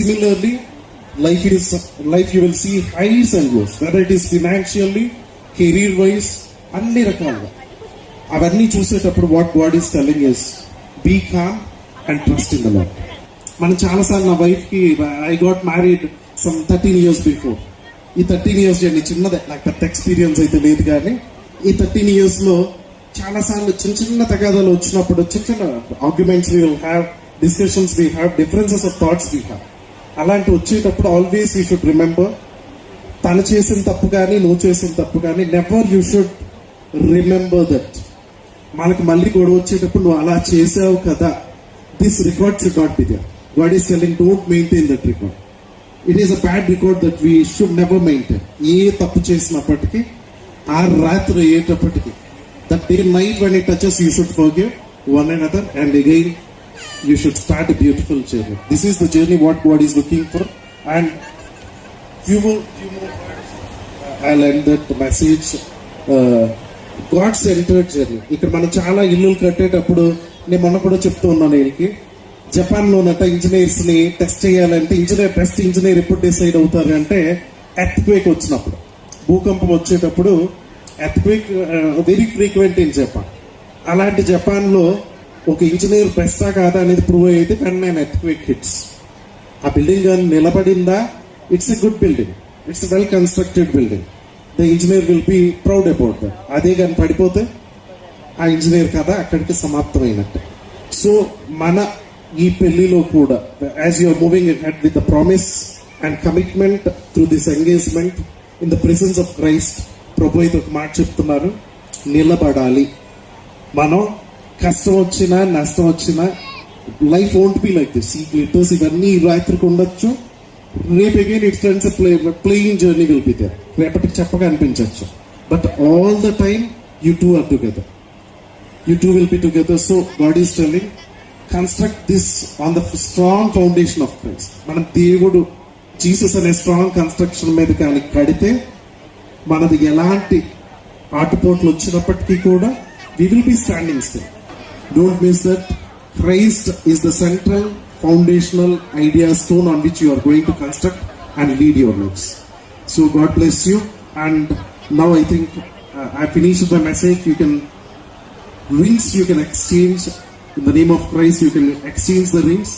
Similarly, life you will see highs and lows, whether it is financially, career wise, అన్ని రకాలుగా. అవన్నీ చూసేటప్పుడు what God is telling is be calm and trust in the Lord. మనం చాలాసార్లు నా వైఫ్కి I got married some 13 years before. ఈ 13 years journey చిన్నదే, నాకు పెద్ద ఎక్స్పీరియన్స్ అయితే లేదు, కానీ ఈ 13 years లో చాలాసార్లు చిన్న చిన్న తగాదాలు వచ్చినప్పుడు, చిన్న చిన్న arguments we will have, discussions we have, differences of thoughts we have. అలాంటి వచ్చేటప్పుడు ఆల్వేస్ యూ షుడ్ రిమెంబర్, తను చేసిన తప్పు కానీ నువ్వు చేసిన తప్పు కానీ, never you should remember that. మనకు మళ్ళీ గొడవ వచ్చేటప్పుడు నువ్వు అలా చేసావు కదా, this record should not be there. God is telling don't maintain that record. It is a bad record that we should never maintain. ఏ తప్పు చేసినప్పటికీ, ఆ రాత్రి అయ్యేటప్పటికి, that day night when it touches, you should forgive one another and again you should start a beautiful journey. This is the journey what God is looking for. And few more I'll end that message. God centered journey. ఇక్కడ మనం చాలా ఇల్లు కట్టేటప్పుడు, నేను మొన్న కూడా చెప్తూ ఉన్నాను, వీళ్ళకి జపాన్లోనట ఇంజనీర్స్ ని టెస్ట్ చేయాలంటే బెస్ట్ ఇంజనీర్ ఎప్పుడు డిసైడ్ అవుతారు అంటే ఎర్త్క్వేక్ వచ్చినప్పుడు, భూకంపం వచ్చేటప్పుడు. Earthquake very frequent in Japan. అలాంటి జపాన్లో ఒక ఇంజనీర్ బెస్టా కాదా అనేది ప్రూవ్ అయితే కానీ నేను ఎర్త్క్వేక్ హిట్స్. ఆ బిల్డింగ్ కానీ నిలబడిందా, it's a good building, it's well constructed building, the engineer will be proud about that. అదే కానీ పడిపోతే ఆ ఇంజనీర్ కదా అక్కడికి సమాప్తమైనట్టే. సో మన ఈ పెళ్లిలో కూడా, as you're moving ahead with the promise and commitment through this engagement in the presence of Christ, ప్రభు అయితే ఒక మాట చెప్తున్నారు, నిలబడాలి. మనం కష్టం వచ్చినా నష్టం వచ్చినా, life won't be like this. ఈ గ్లిటర్స్ ఇవన్నీ రాత్రికి ఉండొచ్చు, రేపు again it turns playing journey will be there. రేపటికి చెప్పగా అనిపించవచ్చు, but all the time you two are together, you two will be together. So God is telling, construct this on the strong foundation of Christ. మన దేవుడు Jesus అనే strong construction మీద కానీ కడితే, మనది ఎలాంటి ఆటుపోట్లు వచ్చినప్పటికీ కూడా we will be standing still. Don't miss that. Christ is the central foundational idea stone on which you are going to construct and lead your lives. So God bless you. And now I think I finished the message. You can rings, you can exchange in the name of Christ, you can exchange the rings.